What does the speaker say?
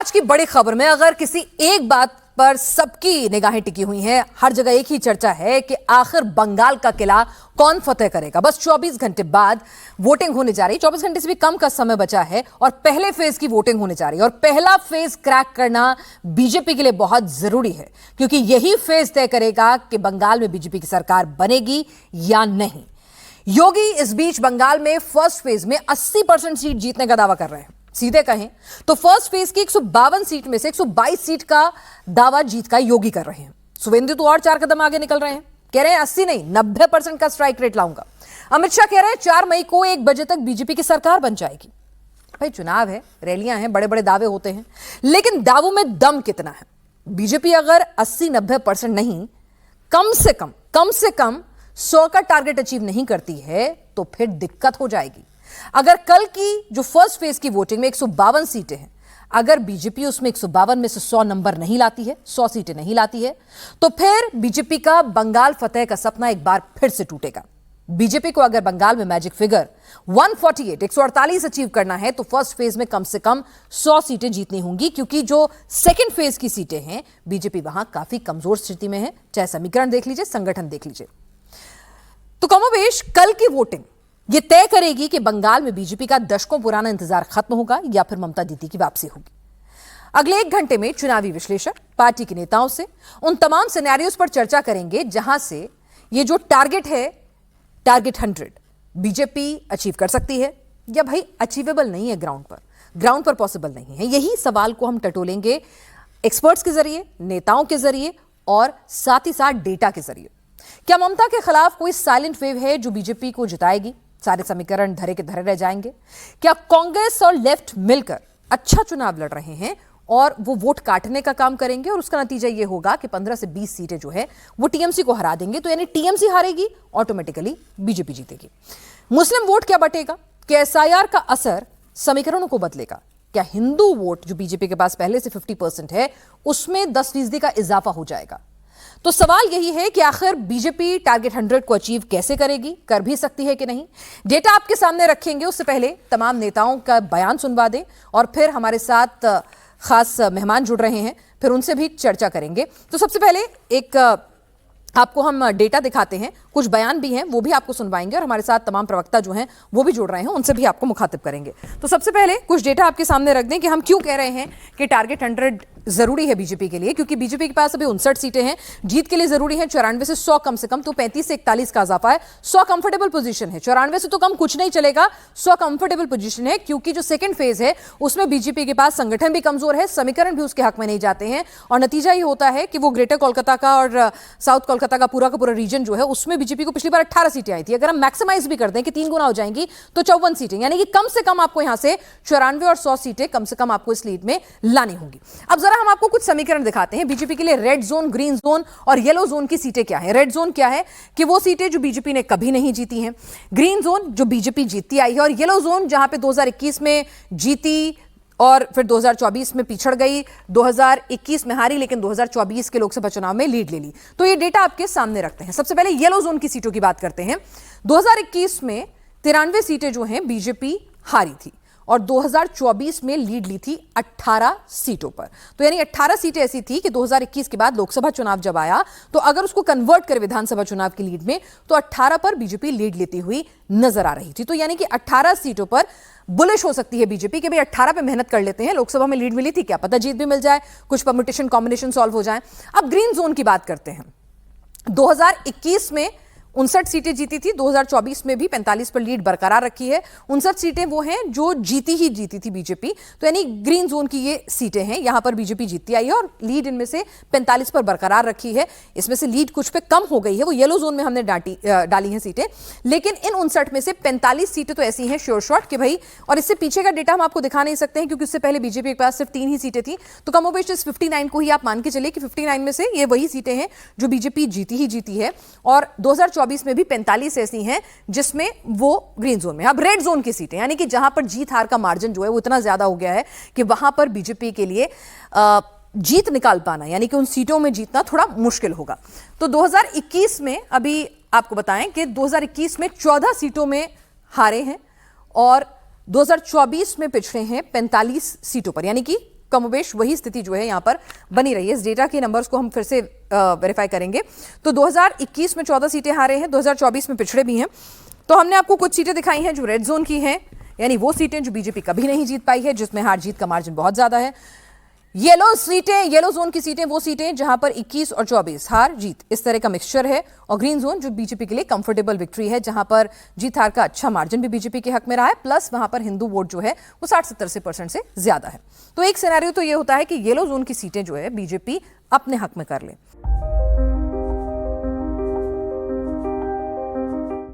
आज की बड़ी खबर में अगर किसी एक बात पर सबकी निगाहें टिकी हुई हैं, हर जगह एक ही चर्चा है कि आखिर बंगाल का किला कौन फतेह करेगा। बस 24 घंटे बाद वोटिंग होने जा रही है, 24 घंटे से भी कम का समय बचा है और पहले फेज की वोटिंग होने जा रही है। और पहला फेज क्रैक करना बीजेपी के लिए बहुत जरूरी है, क्योंकि यही फेज तय करेगा कि बंगाल में बीजेपी की सरकार बनेगी या नहीं। योगी इस बीच बंगाल में फर्स्ट फेज में 80% सीट जीतने का दावा कर रहे हैं। सीधे कहें तो फर्स्ट फेज की 152 सीट में से 122 सीट का दावा जीत का योगी कर रहे हैं। सुवेंदु तो और 4 कदम आगे निकल रहे हैं, कह रहे हैं 80 नहीं 90% का स्ट्राइक रेट लाऊंगा। अमित शाह कह रहे हैं 4 मई को 1 बजे तक बीजेपी की सरकार बन जाएगी। भाई चुनाव है, रैलियां हैं, बड़े बड़े दावे होते हैं, लेकिन दावों में दम कितना है। बीजेपी अगर 80-90% नहीं, कम से कम 100 का टारगेट अचीव नहीं करती है तो फिर दिक्कत हो जाएगी। अगर कल की जो फर्स्ट फेज की वोटिंग में 152 सीटें हैं, अगर बीजेपी उसमें 152 में से 100 नंबर नहीं लाती है, 100 सीटें नहीं लाती है, तो फिर बीजेपी का बंगाल फतेह का सपना एक बार फिर से टूटेगा। बीजेपी को अगर बंगाल में मैजिक फिगर 148 अचीव करना है तो फर्स्ट फेज में कम से कम 100 सीटें जीतनी होंगी, क्योंकि जो सेकंड फेज की सीटें हैं बीजेपी वहां काफी कमजोर स्थिति में है। चाहे समीकरण देख लीजिए, संगठन देख लीजिए। तो कमोबेश कल की वोटिंग ये तय करेगी कि बंगाल में बीजेपी का दशकों पुराना इंतजार खत्म होगा या फिर ममता दीदी की वापसी होगी। अगले 1 घंटे में चुनावी विश्लेषक पार्टी के नेताओं से उन तमाम सिनेरियोज पर चर्चा करेंगे जहां से ये जो टारगेट है, टारगेट 100 बीजेपी अचीव कर सकती है या भाई अचीवेबल नहीं है, ग्राउंड पर पॉसिबल नहीं है। यही सवाल को हम टटोलेंगे एक्सपर्ट्स के जरिए, नेताओं के जरिए और साथ ही साथ डेटा के जरिए। क्या ममता के खिलाफ कोई साइलेंट वेव है जो बीजेपी को जिताएगी? सारे समीकरण धरे के धरे रह जाएंगे। क्या कांग्रेस और लेफ्ट मिलकर अच्छा चुनाव लड़ रहे हैं और वो वोट काटने का काम करेंगे और उसका नतीजा ये होगा कि 15 से 20 सीटें जो है वो टीएमसी को हरा देंगे, तो यानी टीएमसी हारेगी, ऑटोमेटिकली बीजेपी जीतेगी। मुस्लिम वोट क्या बटेगा? क्या एसआईआर का असर समीकरणों को बदलेगा? क्या हिंदू वोट जो बीजेपी के पास पहले से 50% है उसमें 10% का इजाफा हो जाएगा? तो सवाल यही है कि आखिर बीजेपी टारगेट 100 को अचीव कैसे करेगी, कर भी सकती है कि नहीं। डेटा आपके सामने रखेंगे, उससे पहले तमाम नेताओं का बयान सुनवा दें और फिर हमारे साथ खास मेहमान जुड़ रहे हैं, फिर उनसे भी चर्चा करेंगे। तो सबसे पहले एक आपको हम डेटा दिखाते हैं, कुछ बयान भी हैं वो भी आपको सुनवाएंगे और हमारे साथ तमाम प्रवक्ता जो हैं वो भी जुड़ रहे हैं, उनसे भी आपको मुखातिब करेंगे। तो सबसे पहले कुछ डेटा आपके सामने रख दें कि हम क्यों कह रहे हैं कि टारगेट 100 जरूरी है बीजेपी के लिए। क्योंकि बीजेपी के पास अभी 59 सीटें हैं, जीत के लिए जरूरी है 94 से 100 कम से कम, तो 35 से 41 का इजाफा है। 100 कंफर्टेबल पोजीशन है, 94 से तो कम कुछ नहीं चलेगा, 100 कंफर्टेबल पोजीशन है, क्योंकि जो सेकंड फेज है उसमें बीजेपी के पास संगठन भी कमजोर है, समीकरण भी उसके हक में नहीं जाते हैं और नतीजा ये होता है कि वो ग्रेटर कोलकाता का और साउथ कोलकाता का पूरा रीजन जो है उसमें बीजेपी को पिछली बार 18 सीटें आई थी। अगर हम मैक्सिमाइज भी कर दें कि 3 गुना हो जाएंगी तो 54 सीटें, यानी कि कम से कम आपको यहां से 94 और 100 सीटें कम से कम आपको इस लीड में लानी होंगी। अब जरा हम आपको कुछ समीकरण दिखाते हैं बीजेपी के लिए। रेड जोन, ग्रीन जोन और येलो जोन की सीटें क्या है। रेड जोन क्या है कि वो सीटें जो बीजेपी ने कभी नहीं जीती हैं, ग्रीन जोन जो बीजेपी जीतती आई है, और येलो जोन जहां पे 2021 में जीती और फिर 2024 में पिछड़ गई, 2021 में हारी लेकिन 2024 के लोकसभा चुनाव में लीड ले ली। तो ये डेटा आपके सामने रखते हैं। सबसे पहले येलो जोन की सीटों की बात करते हैं। 2021 में 93 सीटें जो हैं बीजेपी हारी थी और 2024 में लीड ली थी 18 सीटों पर। तो यानी 18 सीटें ऐसी थी कि 2021 के बाद लोकसभा चुनाव जब आया तो अगर उसको कन्वर्ट करें विधानसभा चुनाव की लीड में तो 18 पर बीजेपी लीड लेती हुई नजर आ रही थी। तो यानी कि 18 सीटों पर बुलिश हो सकती है बीजेपी कि भाई 18 पे मेहनत कर लेते हैं, लोकसभा में लीड मिली थी, क्या पता जीत भी मिल जाए, कुछ परम्यूटेशन कॉम्बिनेशन सॉल्व हो जाए। अब ग्रीन जोन की बात करते हैं। 2021 में 59 सीटें जीती थी, 2024 में भी 45 पर लीड बरकरार रखी है। 59 सीटें वो हैं जो जीती थी बीजेपी, तो यानी ग्रीन जोन की ये सीटें हैं, यहां पर बीजेपी जीतती आई है और लीड इनमें से 45 पर बरकरार रखी है। इसमें से लीड कुछ पे कम हो गई है, वो येलो जोन में हमने डाली हैं सीटें, लेकिन इन 59 में से 45 सीटें तो ऐसी हैं श्योर शॉट कि भाई, और इससे पीछे का डेटा हम आपको दिखा नहीं सकते हैं क्योंकि उससे पहले बीजेपी के पास सिर्फ 3 ही सीटें थी। तो कमोबेश इस 59 को ही आप मान के चलिए कि 59 में से ये वही सीटें हैं जो बीजेपी जीती है और 2024 में भी 45 ऐसी हैं जिसमें वो ग्रीन जोन में। अब रेड जोन की सीटें, यानी कि जहां पर जीत हार का मार्जिन जो है वो इतना ज्यादा हो गया है कि वहां पर बीजेपी के लिए जीत निकाल पाना, यानी कि उन सीटों में जीतना थोड़ा मुश्किल होगा। तो 2021 में, अभी आपको बताएं कि 2021 में 14 सीटों में हारे हैं और 2024 में पिछड़े हैं 45 सीटों पर, यानी कि कमोबेश वही स्थिति जो है यहां पर बनी रही है। इस डेटा के नंबर्स को हम फिर से वेरीफाई करेंगे तो 2021 में 14 सीटें हारे हैं, 2024 में पिछड़े भी हैं। तो हमने आपको कुछ सीटें दिखाई हैं जो रेड जोन की हैं, यानी वो सीटें जो बीजेपी कभी नहीं जीत पाई है, जिसमें हार जीत का मार्जिन बहुत ज्यादा है। येलो सीटें, येलो जोन की सीटें वो सीटें जहां पर 21 और 24 हार जीत इस तरह का मिक्सचर है, और ग्रीन जोन जो बीजेपी के लिए कंफर्टेबल विक्ट्री है, जहां पर जीत हार का अच्छा मार्जिन भी बीजेपी के हक में रहा है, प्लस वहां पर हिंदू वोट जो है वो 60-70% से ज्यादा है। तो एक सिनेरियो तो ये होता है कि येलो जोन की सीटें जो है बीजेपी अपने हक में कर ले।